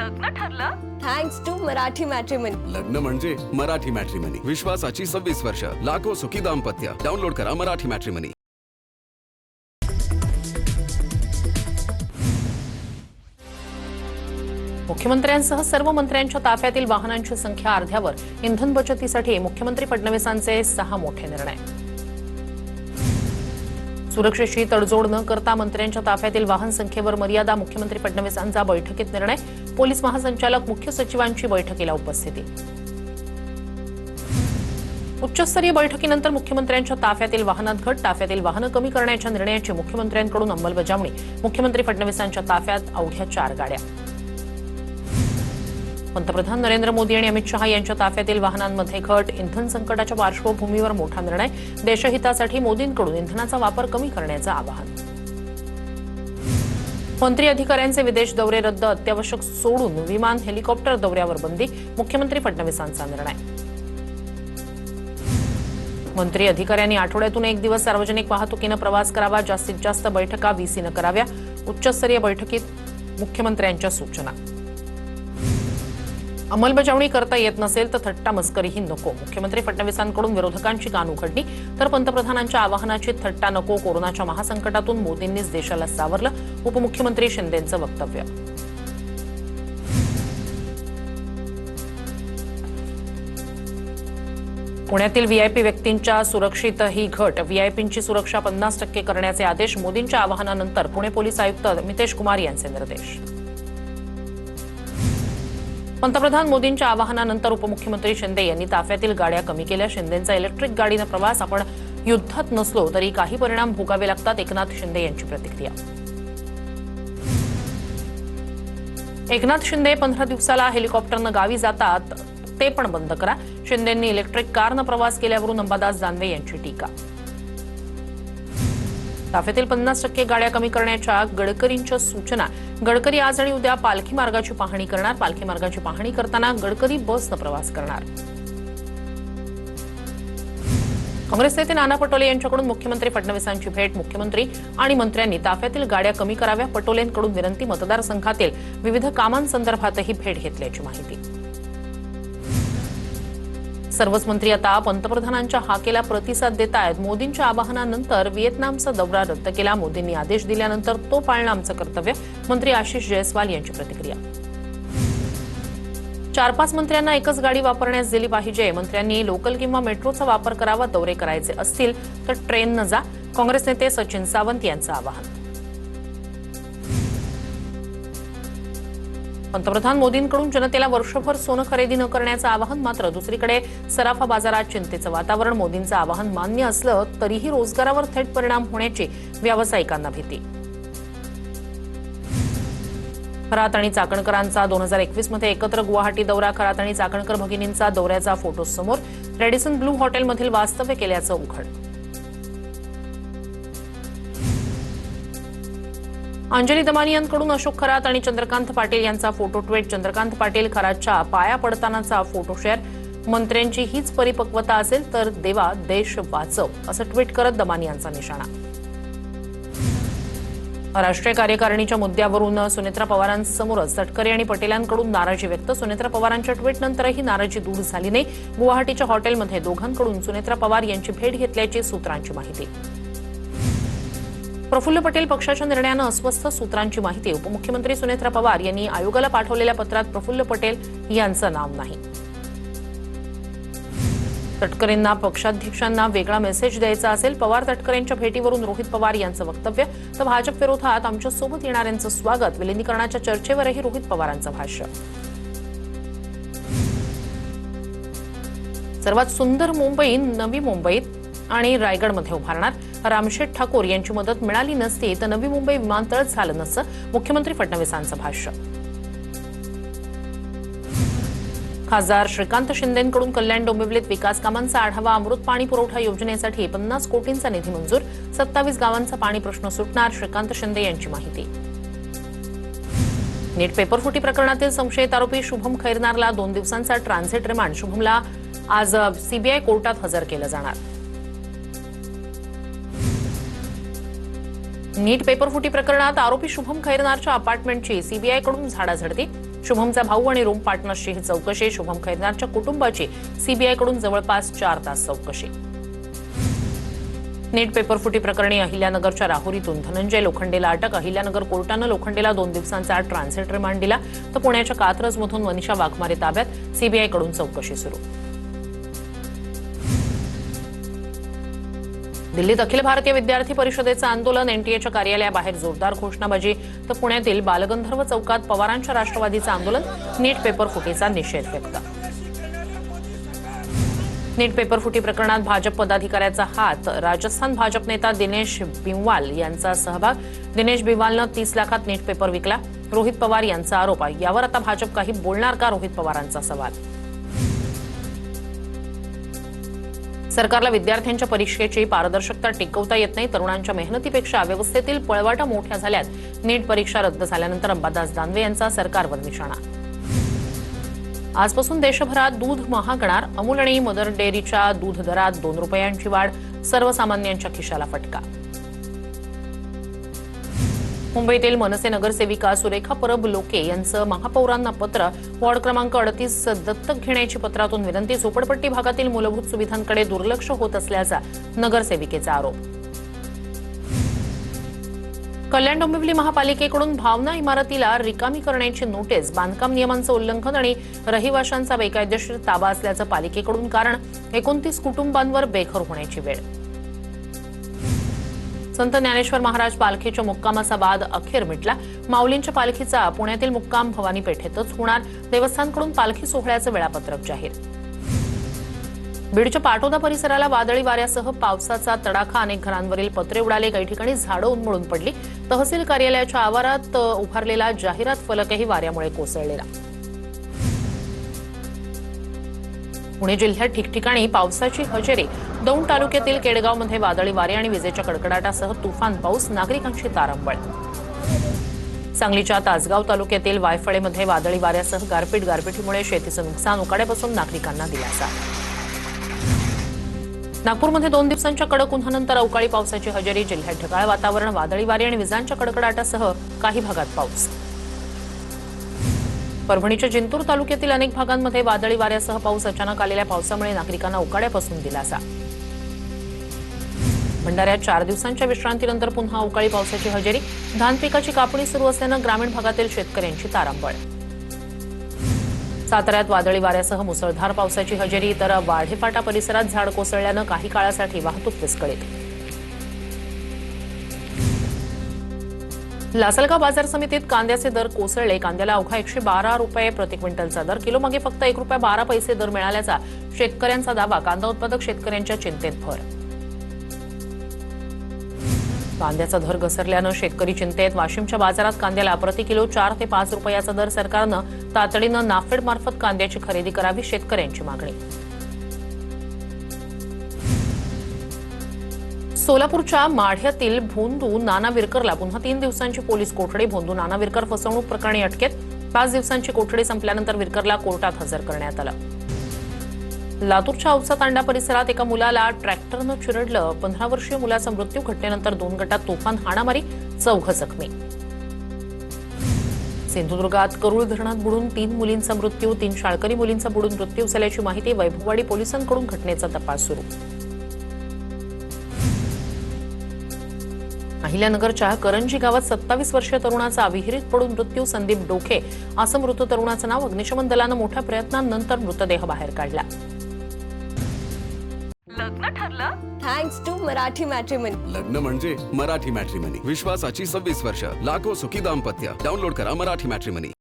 लग्न ठरलं? Thanks to Marathi matrimony. लग्न म्हणजे मराठी मॅट्रिमनी. विश्वासाची 26 वर्ष. लाखो सुखी दाम्पत्य. डाउनलोड करा मराठी मॅट्रिमनी. मुख्यमंत्र्यांसह सर्व मंत्र्यांच्या ताफ्यातील वाहनांची संख्या अर्ध्यावर. इंधन बचतीसाठी मुख्यमंत्री फडणवीसांचे 6 मोठे निर्णय. सुरक्षेची तडजोड न करता मंत्र्यांच्या ताफ्यातील वाहन संख्येवर मर्यादा. मुख्यमंत्री फडणवीसांचा बैठकीत निर्णय. पोलीस महासंचालक मुख्य सचिवांची बैठकीला उपस्थिती. उच्चस्तरीय बैठकीनंतर मुख्यमंत्र्यांच्या ताफ्यातील वाहनात घट. ताफ्यातील वाहनं कमी करण्याच्या निर्णयाची मुख्यमंत्र्यांकडून अंमलबजावणी. मुख्यमंत्री फडणवीसांच्या ताफ्यात अवघ्या 4 गाड्या. पंतप्रधान नरेंद्र मोदी आणि अमित शहा यांच्या ताफ्यातील वाहनांमध्ये घट. इंधन संकटाच्या पार्श्वभूमीवर मोठा निर्णय. देशहितासाठी मोदींकडून इंधनाचा वापर कमी करण्याचं आवाहन. मंत्री अधिकाऱ्यांचे विदेश दौरे रद्द. अत्यावश्यक सोडून विमान हेलिकॉप्टर दौऱ्यावर बंदी. मुख्यमंत्री फडणवीसांचा निर्णय. मंत्री अधिकाऱ्यांनी आठवड्यातून 1 दिवस सार्वजनिक वाहतुकीनं प्रवास करावा. जास्तीत जास्त बैठका व्हीसीनं कराव्या. उच्चस्तरीय बैठकीत मुख्यमंत्र्यांच्या सूचना. अंमलबजावणी करता येत नसेल तर थट्टा मस्करीही नको. मुख्यमंत्री फडणवीसांकडून विरोधकांची कान उघडणी. तर पंतप्रधानांच्या आवाहनाची थट्टा नको. कोरोनाच्या महासंकटातून मोदींनीच देशाला सावरलं. उपमुख्यमंत्री शिंदेंचं वक्तव्य. पुण्यातील व्हीआयपी व्यक्तींच्या सुरक्षेतही घट. व्हीआयपींची सुरक्षा 50% करण्याचे आदेश. मोदींच्या आवाहनानंतर पुणे पोलीस आयुक्त नितेश कुमार यांचे निर्देश. पंतप्रधान मोदींच्या आवाहनानंतर उपमुख्यमंत्री शिंदे यांनी ताफ्यातील गाड्या कमी केल्या. शिंदेंचा इलेक्ट्रिक गाडीनं प्रवास. आपण युद्धात नसलो तरी काही परिणाम भोगावे लागतात. एकनाथ शिंदे यांची प्रतिक्रिया. एकनाथ शिंदे 15 दिवसाला हेलिकॉप्टरनं गावी जातात ते पण बंद करा. शिंदेंनी इलेक्ट्रिक कारनं प्रवास केल्यावरून अंबादास दानवे यांची टीका. ताफ्यातील 50% गाड्या कमी करण्याच्या गडकरींच्या सूचना. गडकरी आज आणि उद्या पालखी मार्गाची पाहणी करणार. पालखी मार्गाची पाहणी करताना गडकरी बसनं प्रवास करणार. काँग्रेस नेते नाना पटोले यांच्याकडून मुख्यमंत्री फडणवीसांची भेट. मुख्यमंत्री आणि मंत्र्यांनी ताफ्यातील गाड्या कमी कराव्या. पटोलेंकडून विनंती. मतदारसंघातील विविध कामांसंदर्भातही भेट घेतल्याची माहिती. सर्वच मंत्री आता पंतप्रधानांच्या हाकेला प्रतिसाद देत आहेत. मोदींच्या आवाहनानंतर व्हिएतनामचा दौरा रद्द केला. मोदींनी आदेश दिल्यानंतर तो पाळणं आमचं कर्तव्य. मंत्री आशिष जयस्वाल यांची प्रतिक्रिया. 4-5 मंत्र्यांना एकच गाडी वापरण्यास दिली पाहिजे. मंत्र्यांनी लोकल किंवा मेट्रोचा वापर करावा. दौरे करायचे असतील तर ट्रेननं जा. काँग्रेस नेते सचिन सावंत यांचं आवाहन. पंतप्रधान मोदींकडून जनतेला वर्षभर सोनं खरेदी न करण्याचं आवाहन. मात्र दुसरीकडे सराफा बाजारात चिंतेचं वातावरण. मोदींचं आवाहन मान्य असलं तरीही रोजगारावर थेट परिणाम होण्याची व्यावसायिकांना भीती. खरात आणि चाकणकरांचा 2021 मध्ये एकत्र गुवाहाटी दौरा. खरात आणि चाकणकर भगिनींचा दौऱ्याचा फोटो समोर. रेडिसन ब्लू हॉटेलमधील वास्तव्य केल्याचं उघड. अंजली दमानियांकडून अशोक खरात आणि चंद्रकांत पाटील यांचा फोटो ट्विट. चंद्रकांत पाटील खरातच्या पाया पडतानाचा फोटो शेअर. मंत्र्यांची हीच परिपक्वता असेल तर देवा देश वाचव असं ट्विट करत दमानियांचा निशाणा. राष्ट्रीय कार्यकारिणीच्या मुद्द्यावरून सुनेत्रा पवारांसमोरच तटकरे आणि पटेलांकडून नाराजी व्यक्त. सुनेत्रा पवारांच्या ट्विटनंतरही नाराजी दूर झाली नाही. गुवाहाटीच्या हॉटेलमध्ये दोघांकडून सुनेत्रा पवार यांची भेट घेतल्याची सूत्रांची माहिती. प्रफुल्ल पटेल पक्षाच्या निर्णयानं अस्वस्थ. सूत्रांची माहिती. उपमुख्यमंत्री सुनेत्रा पवार यांनी आयोगाला पाठवलेल्या पत्रात प्रफुल्ल पटेल यांचं नाव नाही. तटकरेंना पक्षाध्यक्षांना वेगळा मेसेज द्यायचा असेल. पवार तटकरेंच्या भेटीवरून रोहित पवार यांचं वक्तव्य. तर भाजप विरोधात आमच्या सोबत येणाऱ्यांचं स्वागत. विलिनीकरणाच्या चर्चेवरही रोहित पवारांचं भाष्य. सर्वात सुंदर मुंबई नवी मुंबईत आणि रायगडमध्ये उभारणार. रामशेठ ठाकूर यांची मदत मिळाली नसती तर नवी मुंबई विमानतळच झालं नसतं. मुख्यमंत्री फडणवीसांचं भाष्य. खासदार श्रीकांत शिंदेंकडून कल्याण डोंबिवलीत विकास कामांचा आढावा. अमृत पाणी पुरवठा योजनेसाठी 50 कोटींचा निधी मंजूर. 27 गावांचा पाणी प्रश्न सुटणार. श्रीकांत शिंदे यांची माहिती. नीट पेपरफुटी प्रकरणातील संशयित आरोपी शुभम खैरनारला 2 दिवसांचा ट्रान्झिट रिमांड. शुभमला आज सीबीआय कोर्टात हजर केलं जाणार. नीट पेपरफुटी प्रकरणात आरोपी शुभम खैरनारच्या अपार्टमेंटची सीबीआयकडून झाडाझडती. शुभमचा भाऊ आणि रूम पार्टनर्सची ही चौकशी. शुभम खैरनारच्या कुटुंबाची सीबीआयकडून जवळपास 4 तास चौकशी. नीट पेपरफुटी प्रकरणी अहिल्यानगरच्या राहुरीतून धनंजय लोखंडेला अटक. अहिल्यानगर कोर्टानं लोखंडेला 2 दिवसांचा ट्रान्झिट रिमांड दिला. तर पुण्याच्या कात्रजमधून मनीषा वाघमारे ताब्यात. सीबीआयकडून चौकशी सुरू. दिल्लीत अखिल भारतीय विद्यार्थी परिषदेचं आंदोलन. एनटीएच्या कार्यालयाबाहेर जोरदार घोषणाबाजी. तर पुण्यातील बालगंधर्व चौकात पवारांच्या राष्ट्रवादीचं आंदोलन. नीट पेपरफुटीचा निषेध व्यक्त. नीट पेपरफुटी प्रकरणात भाजप पदाधिकाऱ्याचा हात. राजस्थान भाजप नेता दिनेश बिंवाल यांचा सहभाग. दिनेश बिंवालनं 30 लाखात नीट पेपर विकला. रोहित पवार यांचा आरोप. यावर आता भाजप काही बोलणार का? रोहित पवारांचा सवाल. सरकारला विद्यार्थ्यांच्या परीक्षेची पारदर्शकता टिकवता येत नाही. तरुणांच्या मेहनतीपेक्षा व्यवस्थेतील पळवाटा मोठ्या झाल्यात. नीट परीक्षा रद्द झाल्यानंतर अंबादास दानवे यांचा सरकारवर निशाणा. आजपासून देशभरात दूध महागणार. अमूल आणि मदर डेअरीच्या दूध दरात 2 रुपयांची वाढ. सर्वसामान्यांच्या खिशाला फटका. मुंबईतील मनसे नगरसेविका सुरेखा परब लोके यांचं महापौरांना पत्र. वॉर्ड क्रमांक 38 दत्तक घेण्याची पत्रातून विनंती. झोपडपट्टी भागातील मूलभूत सुविधांकडे दुर्लक्ष होत असल्याचा नगरसेविकेचा आरोप. कल्याण डोंबिवली महापालिकेकडून भावना इमारतीला रिकामी करण्याची नोटीस. बांधकाम नियमांचं उल्लंघन आणि रहिवाशांचा बेकायदेशीर ताबा असल्याचं पालिकेकडून कारण. 29 कुटुंबांवर बेघर होण्याची वेळ. संत ज्ञानेश्वर महाराज पालखीच्या मुक्कामाचा वाद अखेर मिटला. माऊलींच्या पालखीचा पुण्यातील मुक्काम भवानी पेठेतच होणार. देवस्थानकडून पालखी सोहळ्याचं वेळापत्रक जाहीर. बीडच्या पाटोदा परिसराला वादळी वाऱ्यासह पावसाचा तडाखा. अनेक घरांवरील पत्रे उडाले. काही ठिकाणी झाडं उन्मळून पडली. तहसील कार्यालयाच्या आवारात उभारलेला जाहिरात फलकही वाऱ्यामुळे कोसळलेला. पुणे जिल्ह्यात ठिकठिकाणी पावसाची हजेरी. दौंड तालुक्यातील केडगावमध्ये वादळी वारे आणि विजेच्या कडकडाटासह तुफान पाऊस. नागरिकांची तारांबळ. सांगलीच्या तासगाव तालुक्यातील वायफळेमध्ये वादळी वाऱ्यासह गारपीटीमुळे शेतीचं नुकसान. उकाड्यापासून नागरिकांना दिलासा. नागपूरमध्ये 2 दिवसांच्या कडक उन्हानंतर अवकाळी पावसाची हजेरी. जिल्ह्यात ढगाळ वातावरण. वादळी वारे आणि विजांच्या कडकडाटासह काही भागात पाऊस. परभणीच्या जिंतूर तालुक्यातील अनेक भागांमध्ये वादळी वाऱ्यासह पाऊस. अचानक आलेल्या पावसामुळे नागरिकांना उकाड्यापासून दिलासा. भंडाऱ्यात 4 दिवसांच्या विश्रांतीनंतर पुन्हा अवकाळी पावसाची हजेरी. धान पिकाची कापणी सुरू असल्यानं ग्रामीण भागातील शेतकऱ्यांची तारांबळ. साताऱ्यात वादळी वाऱ्यासह मुसळधार पावसाची हजेरी. तर वाढेफाटा परिसरात झाड कोसळल्यानं काही काळासाठी वाहतूक विस्कळीत. लासलगाव बाजार समितीत कांद्याचे दर कोसळले. कांद्याला अवघा 112 रुपये प्रति क्विंटलचा दर. किलोमागे फक्त ₹1.12 दर मिळाल्याचा शेतकऱ्यांचा दावा. कांदा उत्पादक शेतकऱ्यांच्या चिंतेत भर. कांद्याचा दर घसरल्यानं शेतकरी चिंतेत. वाशिमच्या बाजारात कांद्याला प्रति किलो 4 ते 5 रुपयाचा दर. सरकारनं तातडीनं नाफेड मार्फत कांद्याची खरेदी करावी. शेतकऱ्यांची मागणी. सोलापूरच्या माढ्यातील भोंदू नाना विरकरला पुन्हा 3 दिवसांची पोलीस कोठडी. भोंदू नाना विरकर फसवणूक प्रकरणी अटकेत. 5 दिवसांची कोठडी संपल्यानंतर विरकरला कोर्टात हजर करण्यात आलं. लातूरच्या औसा तांडा परिसरात एका मुलाला ट्रॅक्टरनं चिरडलं. 15 वर्षीय मुलाचा मृत्यू. घटनेनंतर 2 गटात तुफान हाणामारी. 4 जखमी. सिंधुदुर्गात करूळ धरणात बुडून 3 मुलींचा मृत्यू. 3 शाळकरी मुलींचा बुडून मृत्यू झाल्याची माहिती. वैभववाडी पोलिसांकडून घटनेचा तपास सुरू. अहिल्यानगरच्या करंजी गावात 27 वर्षीय तरुणाचा विहिरीत पडून मृत्यू. संदीप डोखे असं मृत तरुणाचं नाव. अग्निशमन दलानं मोठ्या प्रयत्नांनंतर मृतदेह बाहेर काढला. लग्न ठरलं थँक्स टू मराठी मॅट्रिमनी. लग्न म्हणजे मराठी मॅट्रिमनी. विश्वासाची 26 वर्ष. लाखो सुखी दाम्पत्य. डाउनलोड करा मराठी मॅट्रिमनी.